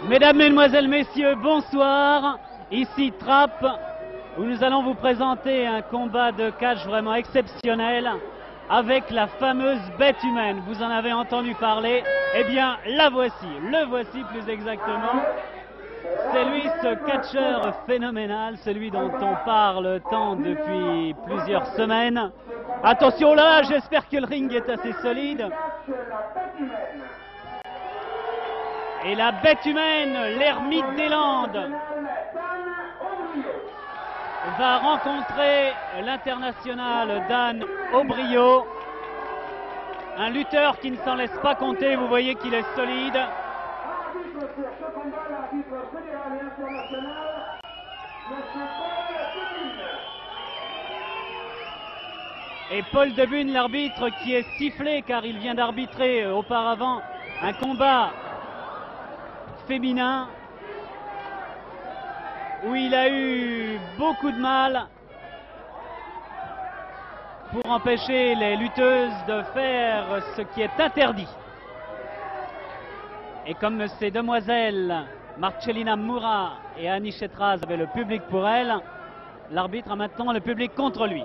Mesdames, Mesdemoiselles, Messieurs, bonsoir. Ici Trappes, où nous allons vous présenter un combat de catch vraiment exceptionnel avec la fameuse bête humaine. Vous en avez entendu parler? Eh bien, la voici, le voici plus exactement. C'est lui, ce catcheur phénoménal, celui dont on parle tant depuis plusieurs semaines. Attention là, j'espère que le ring est assez solide. Et la bête humaine, l'ermite des Landes, va rencontrer l'international Dan Obrio, un lutteur qui ne s'en laisse pas compter, vous voyez qu'il est solide. Et Paul Debune, l'arbitre, qui est sifflé car il vient d'arbitrer auparavant un combat féminin où il a eu beaucoup de mal pour empêcher les lutteuses de faire ce qui est interdit. Et comme ces demoiselles, Marcellina Mura et Annie Chetraz, avaient le public pour elles, l'arbitre a maintenant le public contre lui.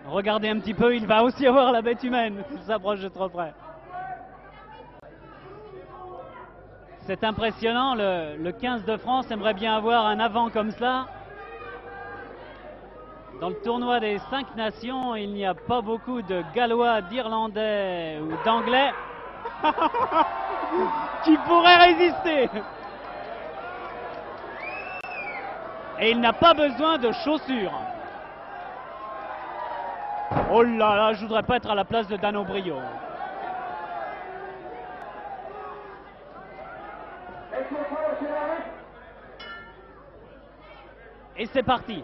Regardez un petit peu, il va aussi avoir la bête humaine s'il s'approche de trop près. C'est impressionnant, le 15 de France aimerait bien avoir un avant comme ça. Dans le tournoi des 5 nations, il n'y a pas beaucoup de Gallois, d'Irlandais ou d'Anglais qui pourraient résister. Et il n'a pas besoin de chaussures. Oh là là, je voudrais pas être à la place de Dan Obrio. Et c'est parti.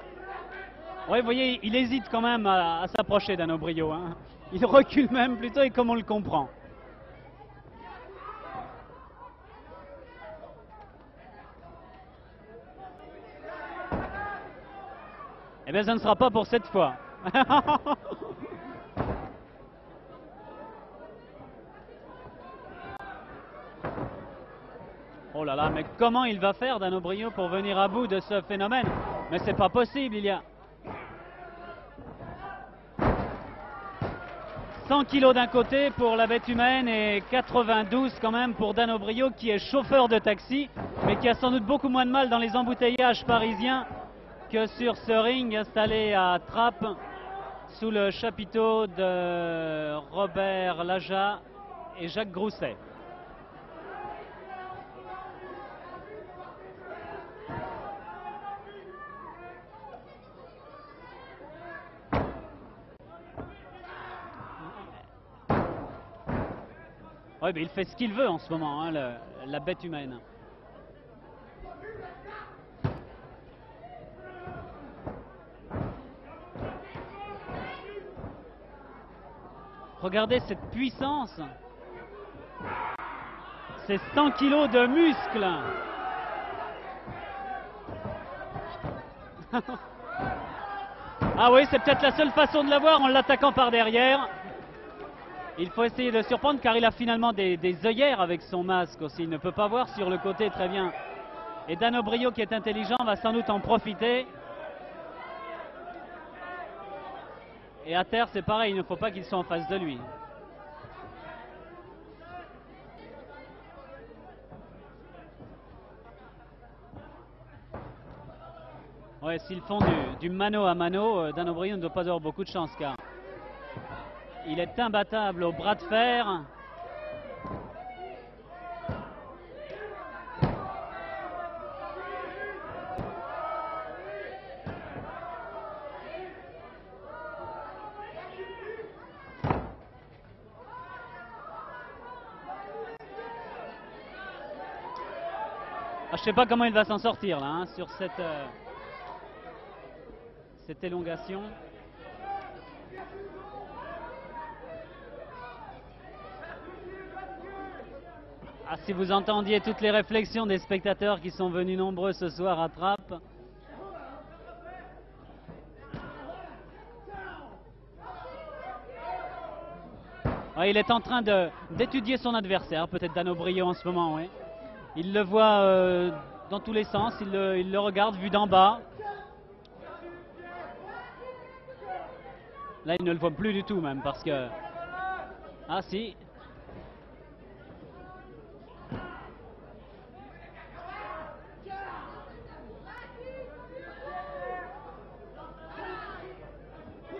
Ouais, vous voyez, il hésite quand même à s'approcher Dan Obrio. Hein. Il recule même plutôt, et comme on le comprend. Eh bien, ça ne sera pas pour cette fois. Oh là là, mais comment il va faire, Dan Obrio, pour venir à bout de ce phénomène? Mais c'est pas possible, il y a 100 kilos d'un côté pour la bête humaine et 92 quand même pour Dan Obrio, qui est chauffeur de taxi, mais qui a sans doute beaucoup moins de mal dans les embouteillages parisiens que sur ce ring installé à Trappes sous le chapiteau de Robert Laja et Jacques Grousset. Oui, mais il fait ce qu'il veut en ce moment, hein, la bête humaine. Regardez cette puissance. C'est 100 kilos de muscles. Ah oui, c'est peut-être la seule façon de l'avoir en l'attaquant par derrière. Il faut essayer de surprendre car il a finalement des œillères avec son masque aussi. Il ne peut pas voir sur le côté très bien. Et Dan Obrio, qui est intelligent, va sans doute en profiter. Et à terre, c'est pareil, il ne faut pas qu'ils soient en face de lui. Ouais, s'ils font du mano à mano, Dan Obrio ne doit pas avoir beaucoup de chance car il est imbattable au bras de fer. Ah, je ne sais pas comment il va s'en sortir là, hein, sur cette élongation. Ah, si vous entendiez toutes les réflexions des spectateurs qui sont venus nombreux ce soir à Trappes. Ah, il est en train d'étudier son adversaire, peut-être Dan Obrio en ce moment, oui. Il le voit dans tous les sens, il le regarde vu d'en bas. Là, il ne le voit plus du tout même parce que... Ah si.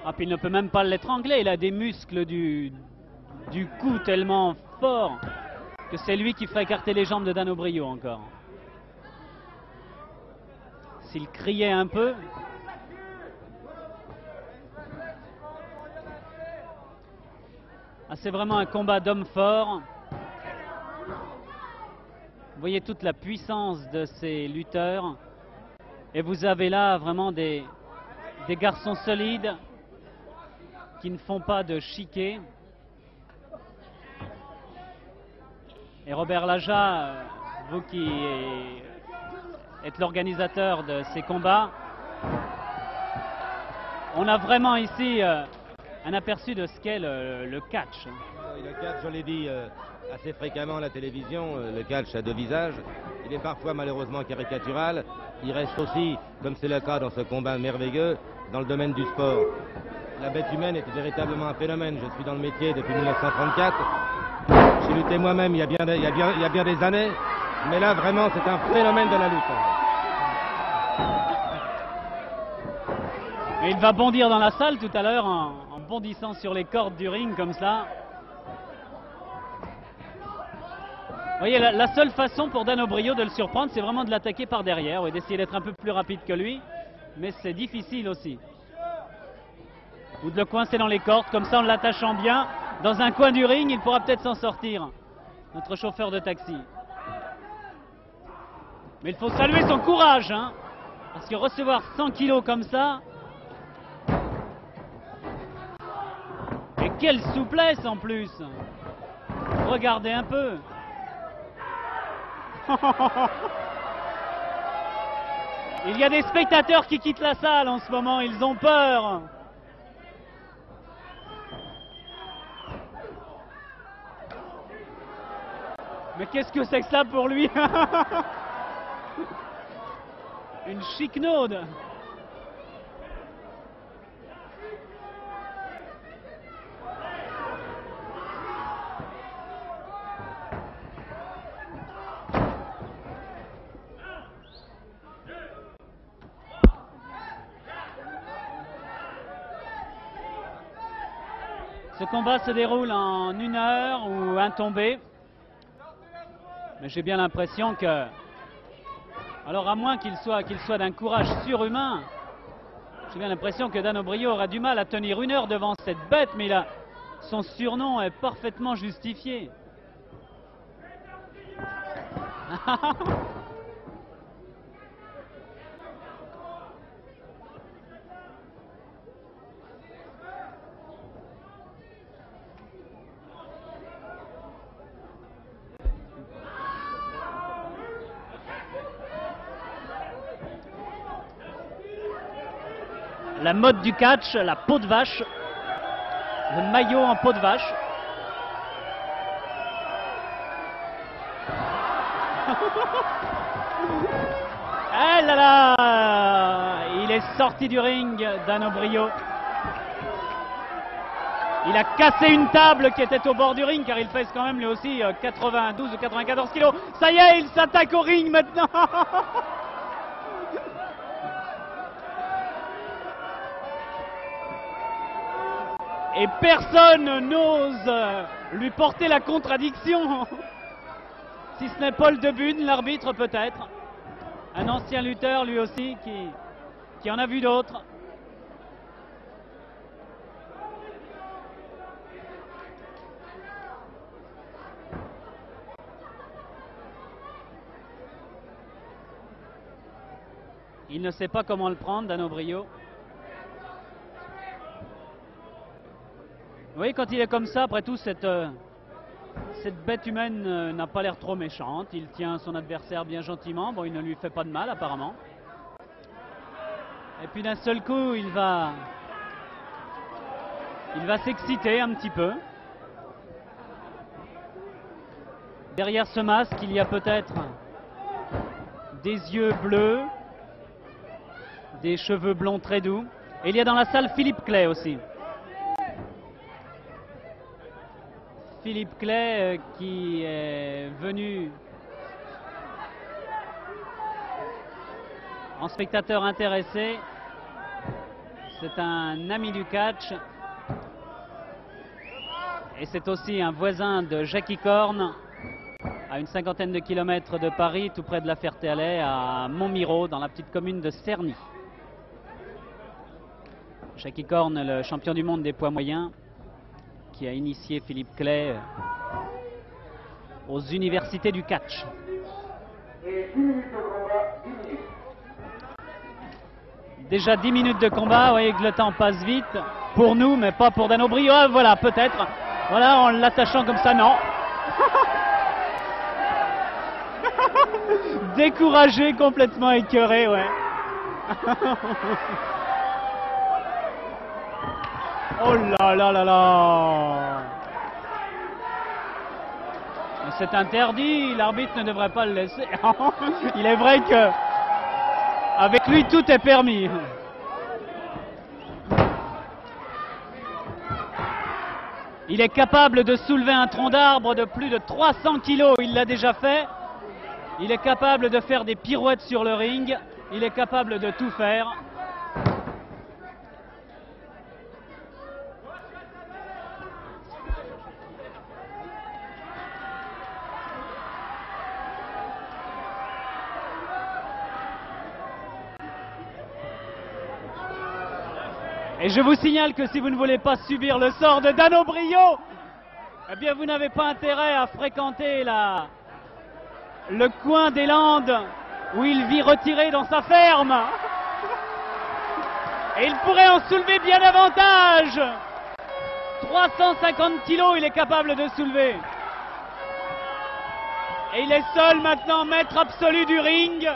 Ah, puis il ne peut même pas l'étrangler, il a des muscles du cou tellement forts que c'est lui qui ferait écarter les jambes de Dan O'Brio encore. S'il criait un peu... Ah, c'est vraiment un combat d'hommes forts. Vous voyez toute la puissance de ces lutteurs. Et vous avez là vraiment des garçons solides qui ne font pas de chiquet. Et Robert Laja, vous qui êtes l'organisateur de ces combats, on a vraiment ici un aperçu de ce qu'est le catch. Le catch, je l'ai dit assez fréquemment à la télévision, le catch a deux visages. Il est parfois malheureusement caricatural. Il reste aussi, comme c'est le cas dans ce combat merveilleux, dans le domaine du sport. La bête humaine est véritablement un phénomène. Je suis dans le métier depuis 1934. J'ai lutté moi-même il y a bien des années. Mais là, vraiment, c'est un phénomène de la lutte. Et il va bondir dans la salle tout à l'heure en bondissant sur les cordes du ring comme ça. Vous voyez, la seule façon pour Dan O'Brio de le surprendre, c'est vraiment de l'attaquer par derrière et d'essayer d'être un peu plus rapide que lui. Mais c'est difficile aussi. Ou de le coincer dans les cordes, comme ça en l'attachant bien. Dans un coin du ring, il pourra peut-être s'en sortir. Notre chauffeur de taxi. Mais il faut saluer son courage, hein. Parce que recevoir 100 kilos comme ça... Et quelle souplesse en plus! Regardez un peu. Il y a des spectateurs qui quittent la salle en ce moment, ils ont peur. Mais qu'est-ce que c'est que ça pour lui? Une chiquenaude. Ce combat se déroule en 1 heure ou un tombé. Mais j'ai bien l'impression que... Alors à moins qu'il soit d'un courage surhumain, j'ai bien l'impression que Dan O'Brio aura du mal à tenir 1 heure devant cette bête, mais son surnom est parfaitement justifié. La mode du catch, la peau de vache, le maillot en peau de vache. Ah là là, il est sorti du ring, Dan O'Brio. Il a cassé une table qui était au bord du ring car il pèse quand même lui aussi 92 ou 94 kilos. Ça y est, il s'attaque au ring maintenant. Et personne n'ose lui porter la contradiction. Si ce n'est Paul Debune, l'arbitre peut-être. Un ancien lutteur lui aussi qui en a vu d'autres. Il ne sait pas comment le prendre, Dan O'Brio. Vous voyez, quand il est comme ça, après tout, cette bête humaine n'a pas l'air trop méchante. Il tient son adversaire bien gentiment. Bon, il ne lui fait pas de mal, apparemment. Et puis d'un seul coup, il va s'exciter un petit peu. Derrière ce masque, il y a peut-être des yeux bleus, des cheveux blonds très doux. Et il y a dans la salle Philippe Clay aussi. Philippe Clay qui est venu en spectateur intéressé. C'est un ami du catch. Et c'est aussi un voisin de Jackie Corn, à une cinquantaine de kilomètres de Paris, tout près de la Ferté-Alais, à Montmirault, dans la petite commune de Cerny. Jackie Corn, le champion du monde des poids moyens, qui a initié Philippe Clay aux universités du catch. Déjà 10 minutes de combat, vous voyez que le temps passe vite, pour nous, mais pas pour Dan O'Brien. Ah, voilà, peut-être. Voilà, en l'attachant comme ça, non. Découragé, complètement écœuré, ouais. Oh là là là là. C'est interdit, l'arbitre ne devrait pas le laisser. Il est vrai que avec lui tout est permis. Il est capable de soulever un tronc d'arbre de plus de 300 kilos, il l'a déjà fait. Il est capable de faire des pirouettes sur le ring, il est capable de tout faire. Et je vous signale que si vous ne voulez pas subir le sort de Dan O'Brien, eh bien vous n'avez pas intérêt à fréquenter le coin des Landes où il vit retiré dans sa ferme. Et il pourrait en soulever bien davantage. 350 kilos il est capable de soulever. Et il est seul maintenant maître absolu du ring.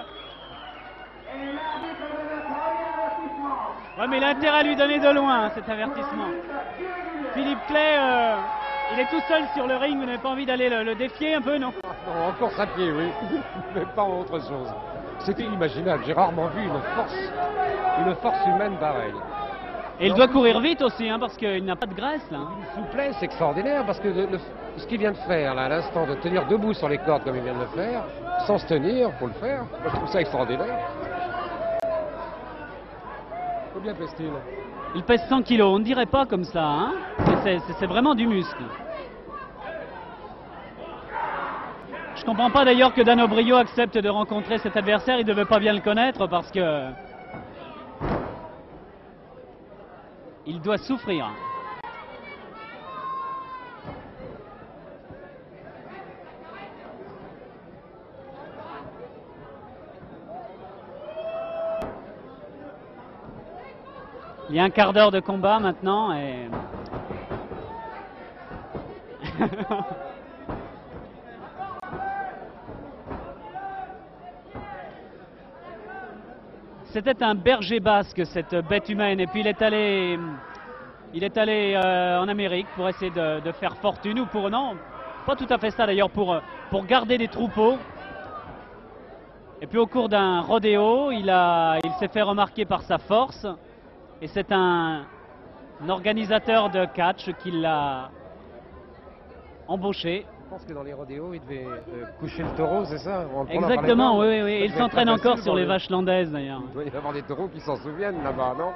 Ouais, mais il a intérêt à lui donner de loin cet avertissement. Philippe Clay, il est tout seul sur le ring, vous n'avez pas envie d'aller le défier un peu, non? Non, en course à pied, oui, mais pas en autre chose. C'est inimaginable, j'ai rarement vu une force humaine pareille. Et il doit courir vite aussi, hein, parce qu'il n'a pas de graisse, là. Une souplesse extraordinaire, parce que ce qu'il vient de faire, là, à l'instant, de tenir debout sur les cordes comme il vient de le faire, sans se tenir, faut le faire, moi, je trouve ça extraordinaire. Combien pèse-t-il? Il pèse 100 kilos, on ne dirait pas comme ça, hein. C'est vraiment du muscle. Je comprends pas d'ailleurs que Dan O'Brien accepte de rencontrer cet adversaire, il ne devait pas bien le connaître parce que il doit souffrir. Il y a un quart d'heure de combat maintenant et c'était un berger basque cette bête humaine et puis il est allé en Amérique pour essayer de faire fortune ou pour non, pas tout à fait ça d'ailleurs, pour garder des troupeaux. Et puis au cours d'un rodéo, il s'est fait remarquer par sa force. Et c'est un organisateur de catch qui l'a embauché. Je pense que dans les rodéos, il devait coucher le taureau, c'est ça? Exactement, oui, oui. Il s'entraîne encore sur les vaches landaises d'ailleurs. Il doit y avoir des taureaux qui s'en souviennent là-bas, non?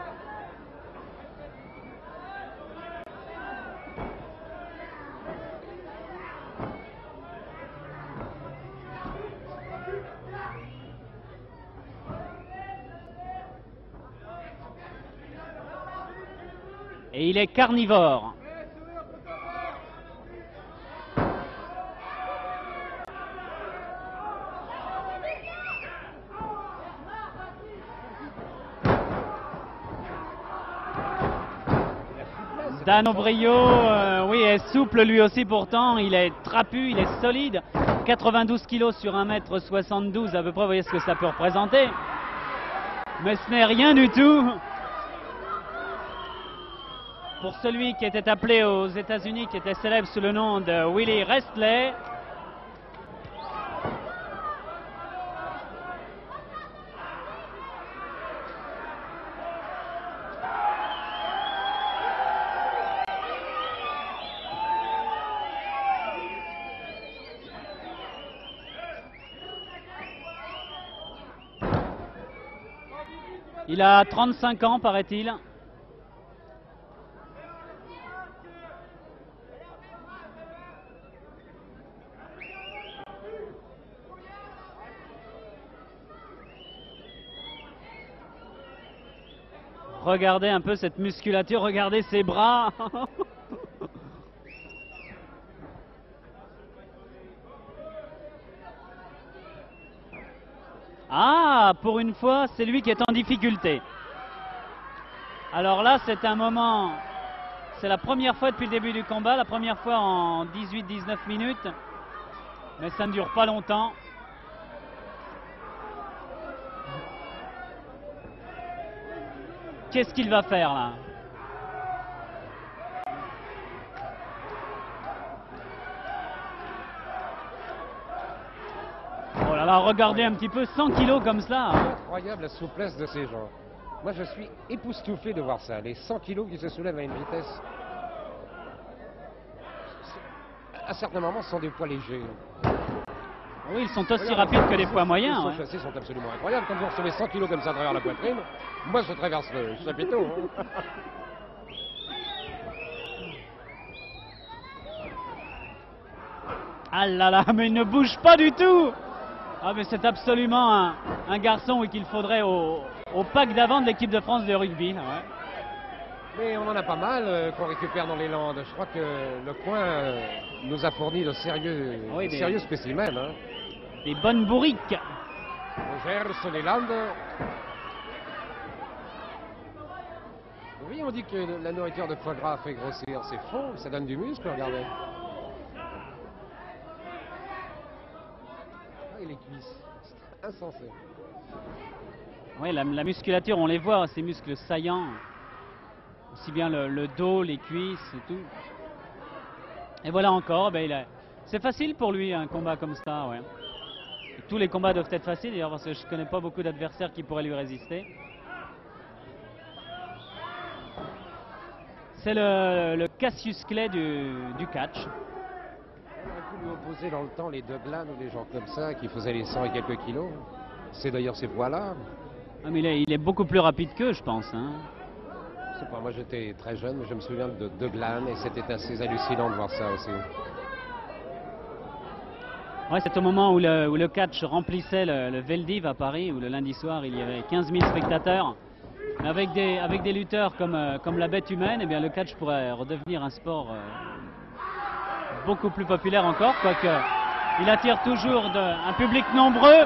Et il est carnivore. Dan O'Brien, oui, est souple lui aussi pourtant, il est trapu, il est solide. 92 kilos sur 1m72 à peu près, vous voyez ce que ça peut représenter. Mais ce n'est rien du tout pour celui qui était appelé aux États-Unis, qui était célèbre sous le nom de Willie Restley. Il a 35 ans, paraît-il. Regardez un peu cette musculature, regardez ses bras. Ah, pour une fois, c'est lui qui est en difficulté. Alors là, c'est un moment, c'est la première fois depuis le début du combat, la première fois en 18-19 minutes. Mais ça ne dure pas longtemps. Qu'est-ce qu'il va faire là? Oh là là, regardez un petit peu, 100 kilos comme ça. Incroyable la souplesse de ces gens. Moi je suis époustouflé de voir ça, les 100 kilos qui se soulèvent à une vitesse. À certains moments ce sont des poids légers. Oui, ils sont aussi rapides que les poids moyens. Les chassés sont absolument incroyables. Quand vous recevez 100 kilos comme ça à travers la poitrine, moi je traverse le chapiteau. Hein. Ah là là, mais il ne bouge pas du tout. Ah mais c'est absolument un garçon qu'il faudrait au pack d'avant de l'équipe de France de rugby. Ouais. Mais on en a pas mal qu'on récupère dans les Landes. Je crois que le coin nous a fourni de sérieux, sérieux spécimens. Hein. Des bonnes bourriques. Les Gers, les Landes. Oui, on dit que la nourriture de foie gras fait grossir. C'est faux, ça donne du muscle, regardez. Ah, et les cuisses, c'est insensé. Oui, la musculature, on les voit, ces muscles saillants. Aussi bien le dos, les cuisses et tout. Et voilà encore, ben, c'est facile pour lui un combat comme ça. Ouais. Et tous les combats doivent être faciles d'ailleurs parce que je ne connais pas beaucoup d'adversaires qui pourraient lui résister. C'est le Cassius Clay du catch. On aurait pu lui opposer dans le temps les Douglas ou des gens comme ça qui faisaient les 100 et quelques kilos. C'est d'ailleurs ces poids-là. Ah, mais il est beaucoup plus rapide qu'eux, je pense. Hein. Je sais pas, moi j'étais très jeune, mais je me souviens de Douglas et c'était assez hallucinant de voir ça aussi. Ouais, c'est au moment où le catch remplissait le Veldiv à Paris, où le lundi soir il y avait 15 000 spectateurs. Mais avec des lutteurs comme la bête humaine, eh bien, le catch pourrait redevenir un sport beaucoup plus populaire encore, quoique il attire toujours un public nombreux.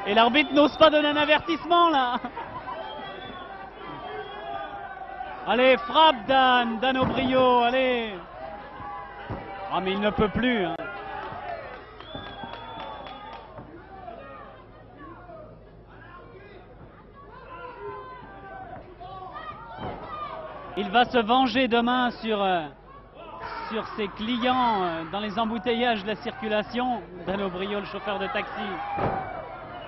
Et l'arbitre n'ose pas donner un avertissement là. Allez, frappe Dan O'Brio, allez. Ah mais il ne peut plus. Hein. Il va se venger demain sur ses clients dans les embouteillages de la circulation. Dan O'Brio, le chauffeur de taxi.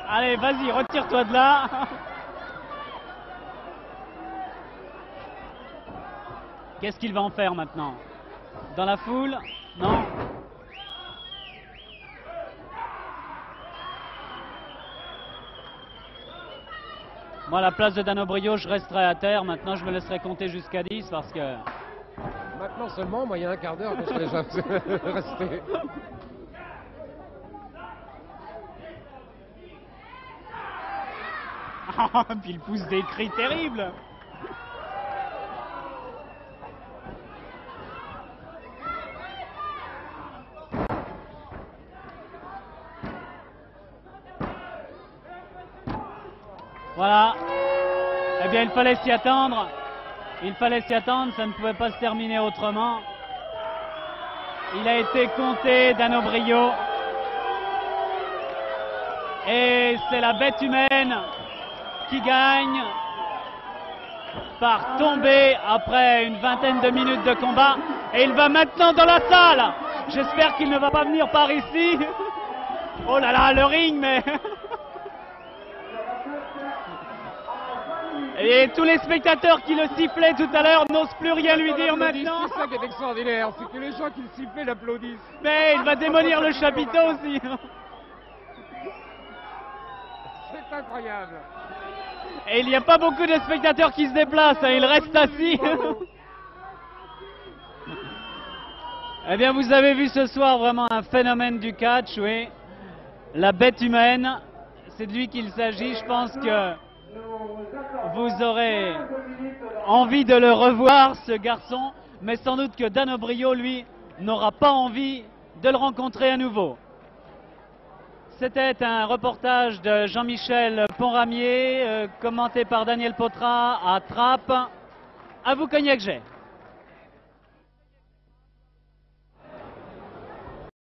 Allez, vas-y, retire-toi de là. Qu'est-ce qu'il va en faire maintenant? Dans la foule? Non. Moi, à la place de Dan O'Brio, je resterai à terre. Maintenant, je me laisserai compter jusqu'à 10 parce que... Maintenant seulement, moi, il y a un quart d'heure que je serais déjà resté. Puis il pousse des cris terribles. Voilà. Eh bien, il fallait s'y attendre. Il fallait s'y attendre, ça ne pouvait pas se terminer autrement. Il a été compté, Dan O'Brio. Et c'est la bête humaine qui gagne par tomber après une vingtaine de minutes de combat. Et il va maintenant dans la salle. J'espère qu'il ne va pas venir par ici. Oh là là, le ring, mais... Et tous les spectateurs qui le sifflaient tout à l'heure n'osent plus rien lui dire maintenant. C'est ça qui est extraordinaire, c'est que les gens qui le sifflaient l'applaudissent. Mais il va démolir le chapiteau aussi. C'est C'est incroyable. Et il n'y a pas beaucoup de spectateurs qui se déplacent, hein, ils restent assis. Eh bien, vous avez vu ce soir vraiment un phénomène du catch, oui. La bête humaine, c'est de lui qu'il s'agit. Je pense que vous aurez envie de le revoir, ce garçon, mais sans doute que Dan O'Brio, lui, n'aura pas envie de le rencontrer à nouveau. C'était un reportage de Jean-Michel Ponramier, commenté par Daniel Potra à Trappes. À vous, Cognac-Jet.